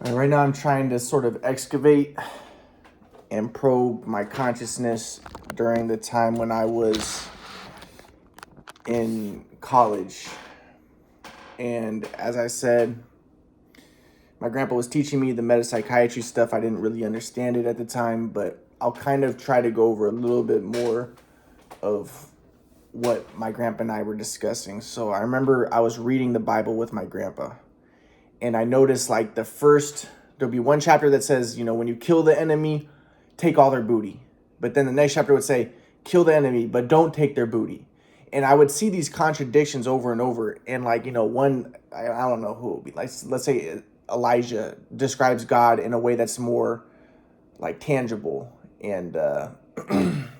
And right now I'm trying to sort of excavate and probe my consciousness during the time when I was in college. And as I said, my grandpa was teaching me the metapsychiatry stuff. I didn't really understand it at the time, but I'll kind of try to go over a little bit more of what my grandpa and I were discussing. So I remember I was reading the Bible with my grandpa, and I noticed like there'll be one chapter that says, when you kill the enemy, take all their booty. But then the next chapter would say, kill the enemy, but don't take their booty. And I would see these contradictions over and over. And one, I don't know who it would be. Like, let's say Elijah describes God in a way that's more like tangible and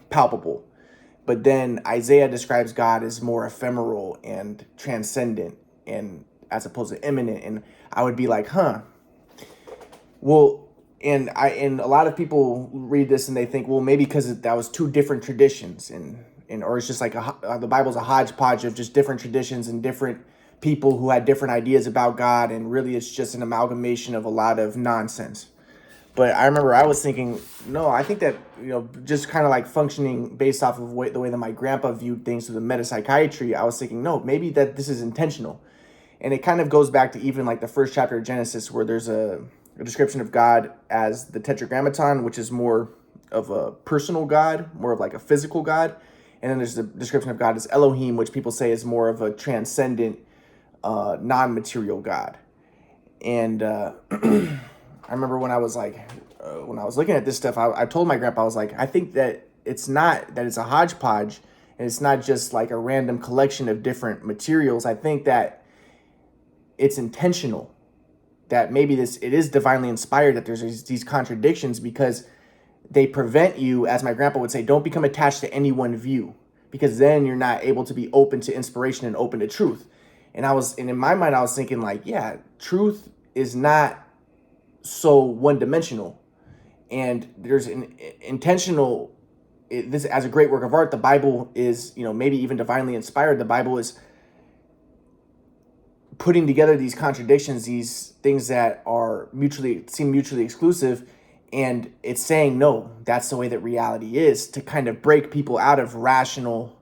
palpable. But then Isaiah describes God as more ephemeral and transcendent, and as opposed to imminent. And I would be like, well, and a lot of people read this and they think, well, maybe because that was two different traditions, and or it's just like the Bible's a hodgepodge of just different traditions and different people who had different ideas about God, and really it's just an amalgamation of a lot of nonsense. But I remember I was thinking, no, I think that, just kind of like functioning based off of the way that my grandpa viewed things through the metapsychiatry, I was thinking, no, maybe that this is intentional. And it kind of goes back to even like the first chapter of Genesis, where there's a description of God as the Tetragrammaton, which is more of a personal God, more of like a physical God. And then there's the description of God as Elohim, which people say is more of a transcendent, non-material God. And I remember when I was looking at this stuff, I told my grandpa, I was like, I think that it's a hodgepodge, and it's not just like a random collection of different materials. I think that it's intentional, that maybe it is divinely inspired, that there's these contradictions, because they prevent you, as my grandpa would say, don't become attached to any one view, because then you're not able to be open to inspiration and open to truth. And in my mind, I was thinking like, yeah, truth is not so one-dimensional, and there's an intentional, this as a great work of art. The Bible is, maybe even divinely inspired. The Bible is putting together these contradictions, these things that seem mutually exclusive, and it's saying, no, that's the way that reality is, to kind of break people out of rational,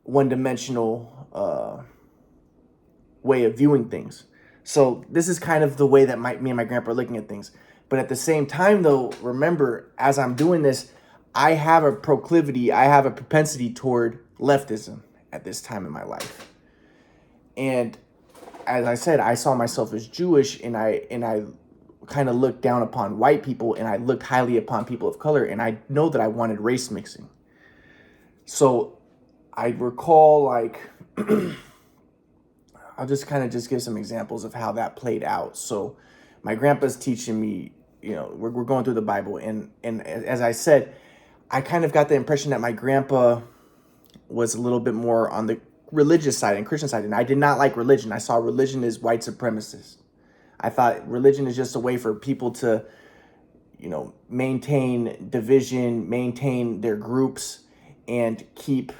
one-dimensional way of viewing things. So this is kind of the way that me and my grandpa are looking at things. But at the same time, though, remember, as I'm doing this, I have a propensity toward leftism at this time in my life. And as I said, I saw myself as Jewish, and I kind of looked down upon white people, and I looked highly upon people of color, and I know that I wanted race mixing. So I recall, like, I'll just give some examples of how that played out. So my grandpa's teaching me, we're going through the Bible, and as I said, I kind of got the impression that my grandpa was a little bit more on the religious side and Christian side, and I did not like religion. I saw religion as white supremacist. I thought religion is just a way for people to, maintain division, maintain their groups, and keep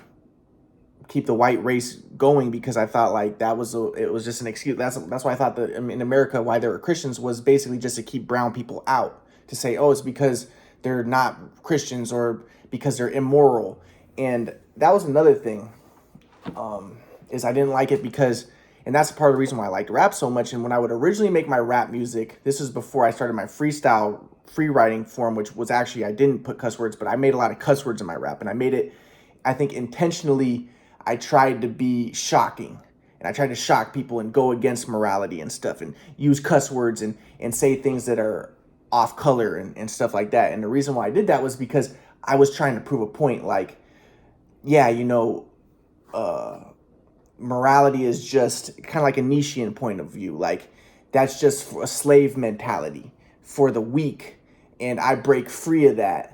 the white race going, because I thought like it was just an excuse. That's why I thought that in America, why there were Christians was basically just to keep brown people out, to say, oh, it's because they're not Christians, or because they're immoral. And that was another thing, is I didn't like it because, and that's part of the reason why I liked rap so much. And when I would originally make my rap music, this was before I started my freestyle free writing form, which was actually, I didn't put cuss words, but I made a lot of cuss words in my rap, and I made it, I think intentionally, I tried to be shocking, and I tried to shock people and go against morality and stuff, and use cuss words and say things that are off color and stuff like that. And the reason why I did that was because I was trying to prove a point. Like, yeah, morality is just kind of like a Nietzschean point of view. Like, that's just a slave mentality for the weak, and I break free of that.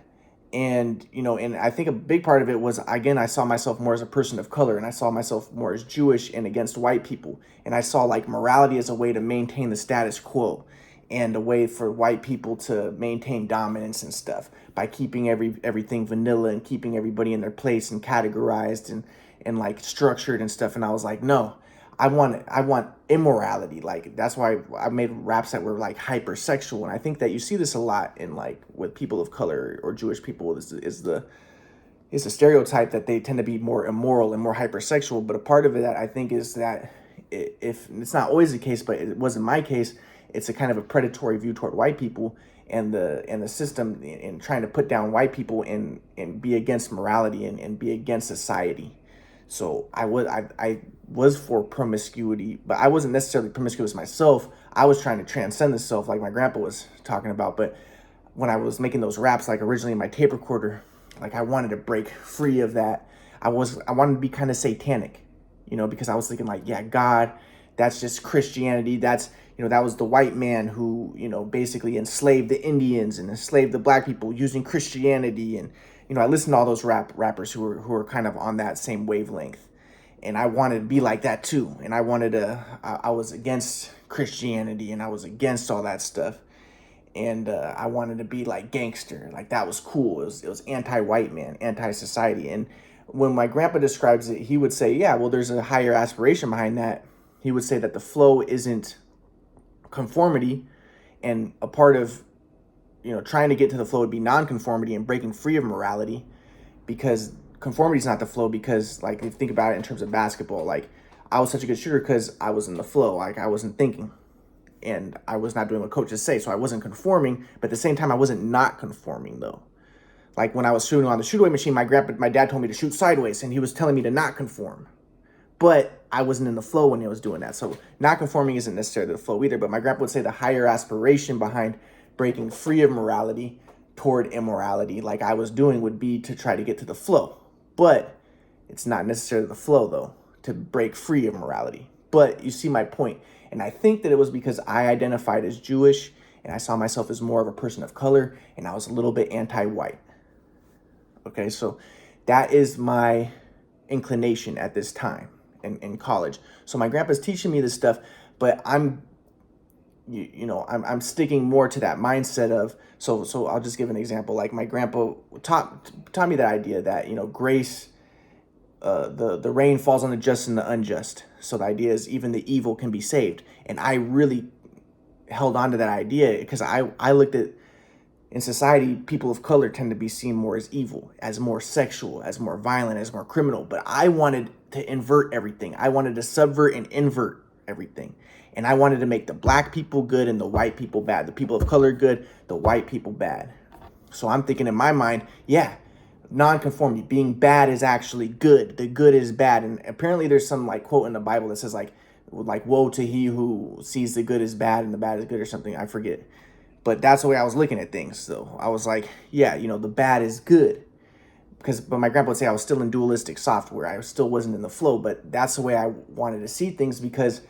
And and I think a big part of it was, again, I saw myself more as a person of color, and I saw myself more as Jewish and against white people, and I saw like morality as a way to maintain the status quo, and a way for white people to maintain dominance and stuff by keeping everything vanilla, and keeping everybody in their place and categorized and like structured and stuff. And I was like, no, I want immorality. Like that's why I made raps that were like hypersexual, and I think that you see this a lot in like with people of color or Jewish people is the stereotype that they tend to be more immoral and more hypersexual. But a part of it that I think is that if it's not always the case, but it wasn't my case, it's a kind of a predatory view toward white people and the system in trying to put down white people and be against morality and be against society. So I was for promiscuity, but I wasn't necessarily promiscuous myself. I was trying to transcend the self, like my grandpa was talking about. But when I was making those raps, like originally in my tape recorder, like I wanted to break free of that. I wanted to be kind of satanic, because I was thinking like, yeah, God, that's just Christianity. That's, that was the white man who, basically enslaved the Indians and enslaved the black people using Christianity. And, I listened to all those rappers who were kind of on that same wavelength. And I wanted to be like that too. And I was against Christianity and I was against all that stuff. And I wanted to be like gangster, like that was cool. It was anti-white man, anti-society. And when my grandpa describes it, he would say, yeah, well, there's a higher aspiration behind that. He would say that the flow isn't conformity, and a part of trying to get to the flow would be non-conformity and breaking free of morality, because conformity is not the flow. Because like if you think about it in terms of basketball, like I was such a good shooter because I was in the flow, like I wasn't thinking. And I was not doing what coaches say, so I wasn't conforming. But at the same time, I wasn't not conforming though. Like when I was shooting on the shoot away machine, my dad told me to shoot sideways, and he was telling me to not conform. But I wasn't in the flow when he was doing that. So not conforming isn't necessarily the flow either. But my grandpa would say the higher aspiration behind breaking free of morality toward immorality, like I was doing, would be to try to get to the flow. But it's not necessarily the flow though, to break free of morality. But you see my point. And I think that it was because I identified as Jewish and I saw myself as more of a person of color, and I was a little bit anti-white. Okay, so that is my inclination at this time in college. So my grandpa's teaching me this stuff, but I'm sticking more to that mindset of, so I'll just give an example. Like my grandpa taught me that idea that, grace, the rain falls on the just and the unjust. So the idea is even the evil can be saved. And I really held on to that idea because I looked at, in society, people of color tend to be seen more as evil, as more sexual, as more violent, as more criminal. But I wanted to invert everything. I wanted to subvert and invert everything. And I wanted to make the black people good and the white people bad. The people of color good, the white people bad. So I'm thinking in my mind, yeah, non-conformity, being bad is actually good. The good is bad. And apparently there's some like quote in the Bible that says like woe to he who sees the good is bad and the bad is good or something. I forget. But that's the way I was looking at things. So I was like, yeah, the bad is good. But my grandpa would say I was still in dualistic software. I still wasn't in the flow, but that's the way I wanted to see things, because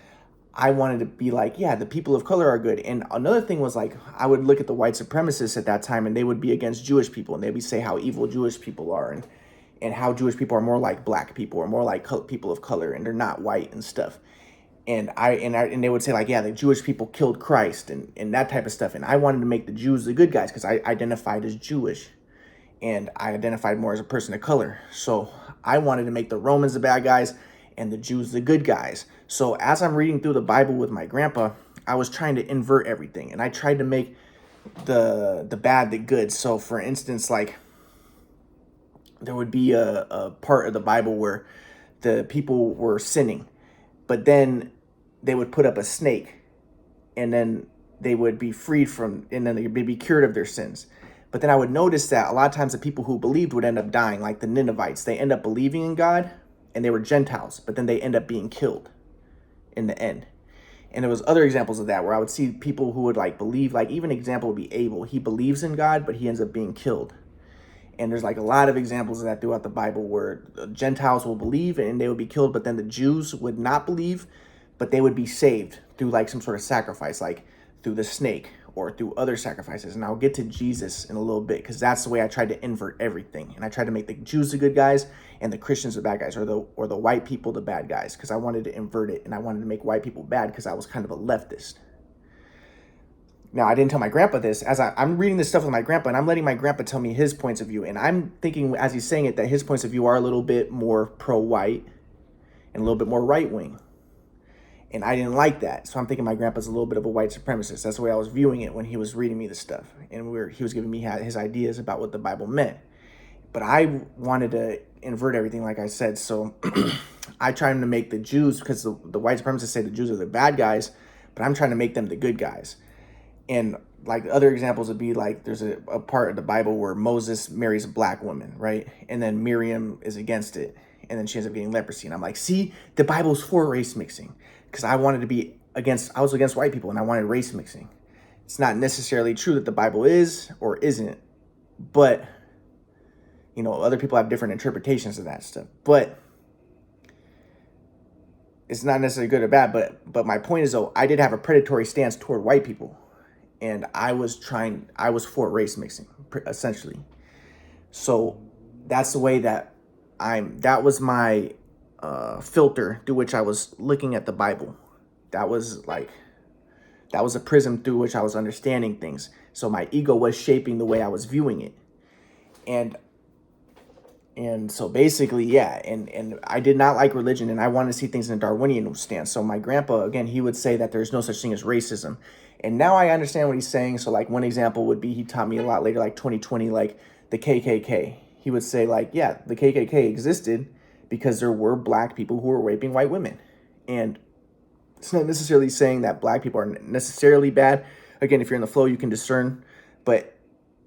I wanted to be like, yeah, the people of color are good. And another thing was like, I would look at the white supremacists at that time and they would be against Jewish people. And they would say how evil Jewish people are and how Jewish people are more like black people or more like people of color and they're not white and stuff. And they would say like, yeah, the Jewish people killed Christ and that type of stuff. And I wanted to make the Jews the good guys because I identified as Jewish and I identified more as a person of color. So I wanted to make the Romans the bad guys and the Jews the good guys. So as I'm reading through the Bible with my grandpa, I was trying to invert everything. And I tried to make the bad the good. So for instance, like there would be a part of the Bible where the people were sinning, but then they would put up a snake and then they would be freed from, and then they'd be cured of their sins. But then I would notice that a lot of times the people who believed would end up dying, like the Ninevites. They end up believing in God and they were Gentiles, but then they end up being killed in the end. And there was other examples of that where I would see people who would like believe, like even an example would be Abel. He believes in God, but he ends up being killed. And there's like a lot of examples of that throughout the Bible where Gentiles will believe and they would be killed, but then the Jews would not believe, but they would be saved through like some sort of sacrifice, like through the snake or through other sacrifices. And I'll get to Jesus in a little bit because that's the way I tried to invert everything. And I tried to make the Jews the good guys and the Christians the bad guys, or the white people the bad guys, because I wanted to invert it and I wanted to make white people bad because I was kind of a leftist. Now, I didn't tell my grandpa this. As I'm reading this stuff with my grandpa, and I'm letting my grandpa tell me his points of view. And I'm thinking, as he's saying it, that his points of view are a little bit more pro-white and a little bit more right-wing. And I didn't like that. So I'm thinking my grandpa's a little bit of a white supremacist. That's the way I was viewing it when he was reading me the stuff. And he was giving me his ideas about what the Bible meant. But I wanted to invert everything, like I said. So I tried to make the Jews, because the white supremacists say the Jews are the bad guys, but I'm trying to make them the good guys. And like other examples would be like there's a part of the Bible where Moses marries a black woman, right? And then Miriam is against it. And then she ends up getting leprosy. And I'm like, see, the Bible's for race mixing. Because I was against white people and I wanted race mixing. It's not necessarily true that the Bible is or isn't, but other people have different interpretations of that stuff. But it's not necessarily good or bad. But my point is, though, I did have a predatory stance toward white people, and I was for race mixing, essentially. So that's the way that that was my filter through which I was looking at the Bible. That was a prism through which I was understanding things. So my ego was shaping the way I was viewing it. And so basically, yeah, and I did not like religion, and I wanted to see things in a Darwinian stance. So my grandpa, again, he would say that there's no such thing as racism. And now I understand what he's saying. So like one example would be, he taught me a lot later, like 2020, like the KKK. He would say like, yeah, the KKK existed because there were black people who were raping white women. And it's not necessarily saying that black people are necessarily bad. Again, if you're in the flow, you can discern. But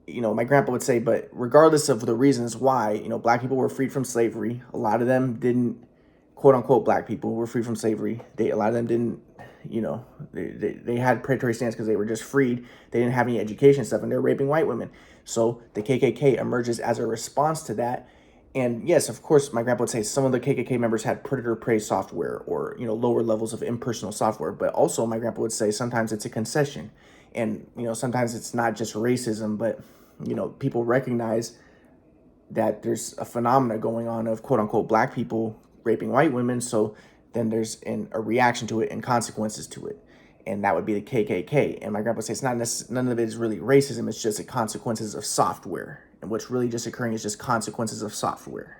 my grandpa would say, but regardless of the reasons why, black people were freed from slavery. A lot of them didn't, quote unquote, black people were freed from slavery. A lot of them didn't, they had predatory stance because they were just freed. They didn't have any education and stuff, and they're raping white women. So the KKK emerges as a response to that. And yes, of course, my grandpa would say some of the KKK members had predator-prey software or, lower levels of impersonal software. But also my grandpa would say sometimes it's a concession. And, sometimes it's not just racism, but, people recognize that there's a phenomena going on of quote unquote black people raping white women. So then there's a reaction to it and consequences to it. And that would be the KKK. And my grandpa says none of it is really racism. It's just the consequences of software. And what's really just occurring is just consequences of software.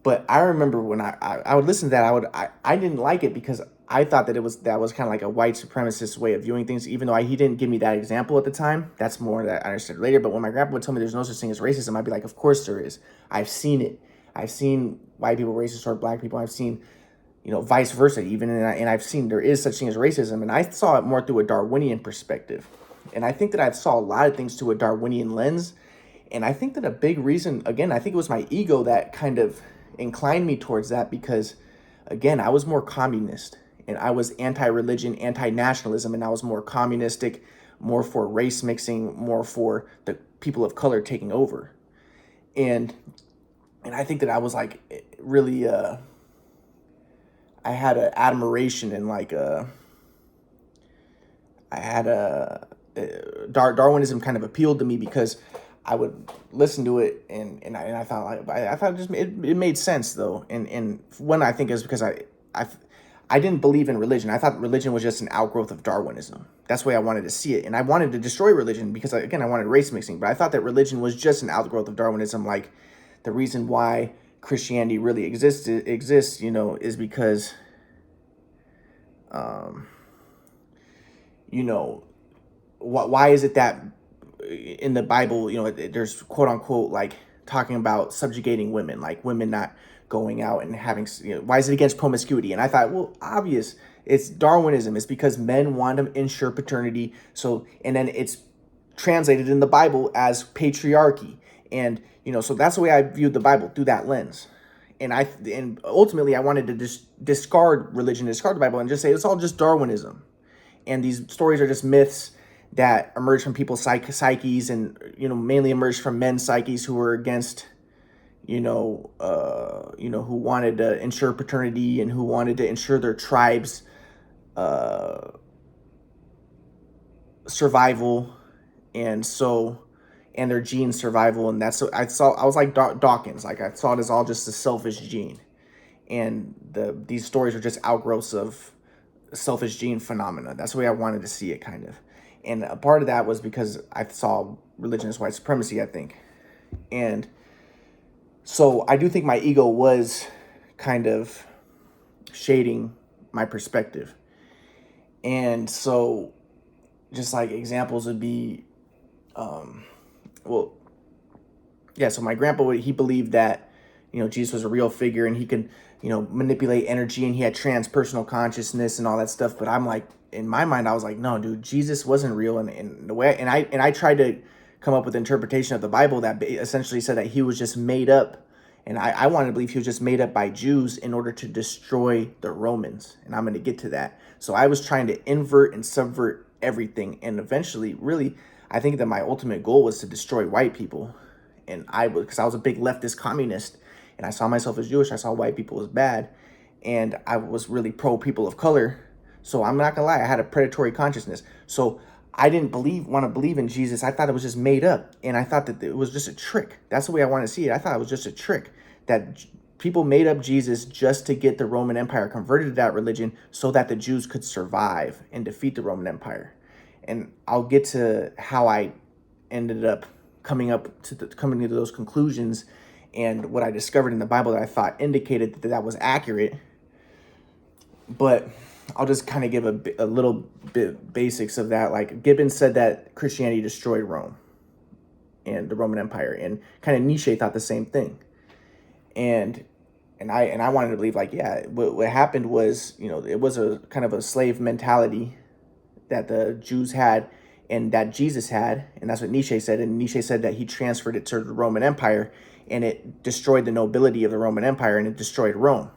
But I remember when I would listen to that, I didn't like it because I thought that that was kind of like a white supremacist way of viewing things, even though he didn't give me that example at the time. That's more that I understood later. But when my grandpa would tell me there's no such thing as racism, I'd be like, of course there is. I've seen it. I've seen white people racist toward black people. I've seen, vice versa even. And I've seen there is such thing as racism. And I saw it more through a Darwinian perspective. And I think that I saw a lot of things through a Darwinian lens. And I think that a big reason, again, I think it was my ego that kind of inclined me towards that because, again, I was more communist. And I was anti-religion, anti-nationalism, and I was more communistic, more for race mixing, more for the people of color taking over. And I think that I was like really, I had an admiration and Darwinism kind of appealed to me because I would listen to it and I thought it made sense though. And one I think is because I didn't believe in religion. I thought religion was just an outgrowth of Darwinism. That's the way I wanted to see it. And I wanted to destroy religion because, again, I wanted race mixing. But I thought that religion was just an outgrowth of Darwinism. Like, the reason why Christianity really exists, is because, why is it that in the Bible, there's quote unquote, like, talking about subjugating women, like women not going out and having, why is it against promiscuity? And I thought, well, obvious, it's Darwinism. It's because men want to ensure paternity. So, and then it's translated in the Bible as patriarchy. And, so that's the way I viewed the Bible, through that lens. And ultimately I wanted to discard religion, discard the Bible and just say, it's all just Darwinism. And these stories are just myths that emerge from people's psyches and, mainly emerged from men's psyches who were against, who wanted to ensure paternity and who wanted to ensure their tribe's survival, and their gene survival. And that's I was like Dawkins, like I saw it as all just a selfish gene, and these stories are just outgrowths of selfish gene phenomena. That's the way I wanted to see it, kind of. And a part of that was because I saw religion as white supremacy, I think. And so I do think my ego was kind of shading my perspective. And so just like examples would be, well, yeah, so my grandpa, he believed that, Jesus was a real figure and he could, manipulate energy, and he had transpersonal consciousness and all that stuff. But I'm like, in my mind, I was like, no, dude, Jesus wasn't real. And the way, and I tried to come up with an interpretation of the Bible that essentially said that he was just made up. And I wanted to believe he was just made up by Jews in order to destroy the Romans. And I'm going to get to that. So I was trying to invert and subvert everything. And eventually, really, I think that my ultimate goal was to destroy white people. And because I was a big leftist communist, and I saw myself as Jewish, I saw white people as bad, and I was really pro people of color. So I'm not gonna lie, I had a predatory consciousness. So I didn't want to believe in Jesus. I thought it was just made up, and I thought that it was just a trick. That's the way I want to see it. I thought it was just a trick that people made up Jesus just to get the Roman Empire converted to that religion, so that the Jews could survive and defeat the Roman Empire. And I'll get to how I ended up coming to those conclusions, and what I discovered in the Bible that I thought indicated that was accurate. But I'll just kind of give a little bit basics of that. Like, Gibbons said that Christianity destroyed Rome and the Roman Empire, and kind of Nietzsche thought the same thing. And I wanted to believe, like, yeah, what happened was, it was a kind of a slave mentality that the Jews had and that Jesus had, and that's what Nietzsche said. And Nietzsche said that he transferred it to the Roman Empire, and it destroyed the nobility of the Roman Empire, and it destroyed Rome.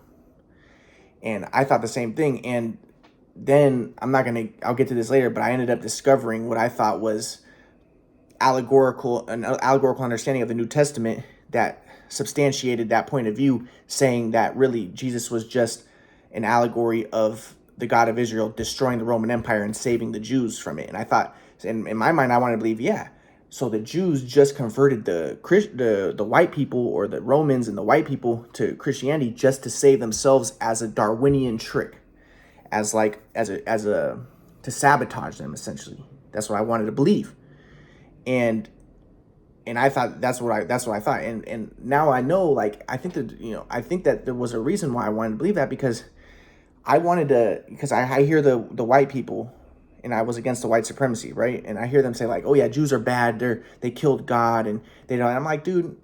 And I thought the same thing. And then I'll get to this later, but I ended up discovering what I thought was an allegorical understanding of the New Testament that substantiated that point of view, saying that really Jesus was just an allegory of the God of Israel destroying the Roman Empire and saving the Jews from it. And I thought, in my mind, I wanted to believe, yeah, so the Jews just converted the white people, or the Romans and the white people, to Christianity just to save themselves, as a Darwinian trick, to sabotage them, essentially. That's what I wanted to believe. And I thought that's what I thought. And now I know, like, I think that there was a reason why I wanted to believe that, because I hear the white people, and I was against the white supremacy, right? And I hear them say, like, oh yeah, Jews are bad. They killed God, and they don't. And I'm like, dude,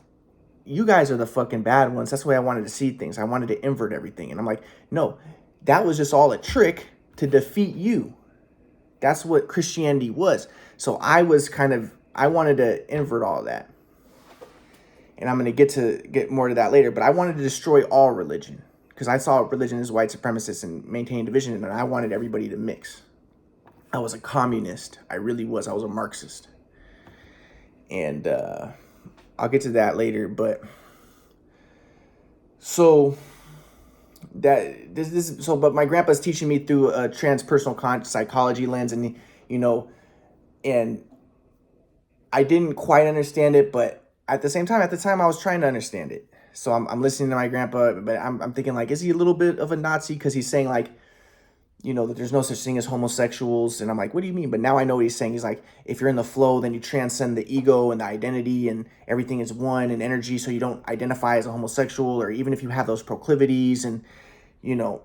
you guys are the fucking bad ones. That's the way I wanted to see things. I wanted to invert everything. And I'm like, no, that was just all a trick to defeat you. That's what Christianity was. So I wanted to invert all of that. And I'm going to get more to that later, but I wanted to destroy all religion, because I saw religion as white supremacist and maintaining division, and I wanted everybody to mix. I was a communist. I really was. I was a Marxist. And I'll get to that later, but so but my grandpa's teaching me through a transpersonal psychology lens, and and I didn't quite understand it, but at the time I was trying to understand it. So I'm listening to my grandpa, but I'm thinking, like, is he a little bit of a Nazi? Because he's saying, like, that there's no such thing as homosexuals. And I'm like, what do you mean? But now I know what he's saying. He's like, if you're in the flow, then you transcend the ego and the identity, and everything is one and energy. So you don't identify as a homosexual, or even if you have those proclivities, and, and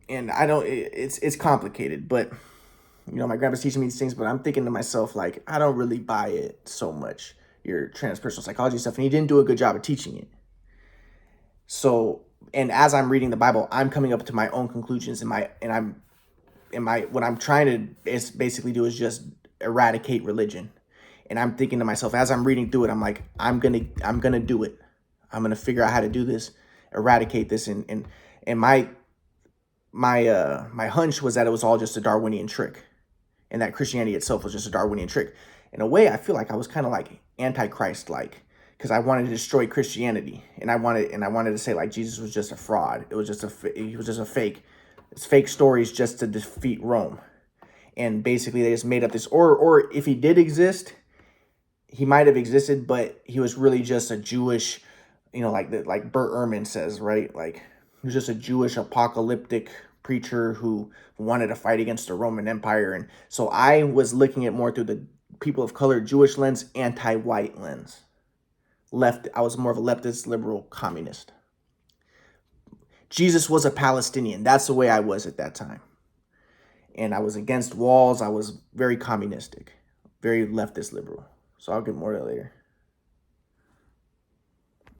it's complicated, but, my grandpa's teaching me these things, but I'm thinking to myself, like, I don't really buy it so much, your transpersonal psychology stuff. And he didn't do a good job of teaching it. So, and as I'm reading the Bible, I'm coming up to my own conclusions, what I'm trying to basically do is just eradicate religion. And I'm thinking to myself, as I'm reading through it, I'm like, I'm gonna do it. I'm gonna figure out how to do this, eradicate this. And my hunch was that it was all just a Darwinian trick, and that Christianity itself was just a Darwinian trick. In a way, I feel like I was kind of like Antichrist-like, because I wanted to destroy Christianity, and I wanted to say, like, Jesus was just a fraud. He was just a fake. It's fake stories just to defeat Rome. And basically they just made up this, or if he did exist, he might have existed, but he was really just a Jewish, like Bert Ehrman says, right? Like, he was just a Jewish apocalyptic preacher who wanted to fight against the Roman Empire. And so I was looking at more through the people of color Jewish lens, anti-white lens. I was more of a leftist, liberal, communist. Jesus was a Palestinian. That's the way I was at that time. And I was against walls. I was very communistic, very leftist liberal. So I'll get more to that later.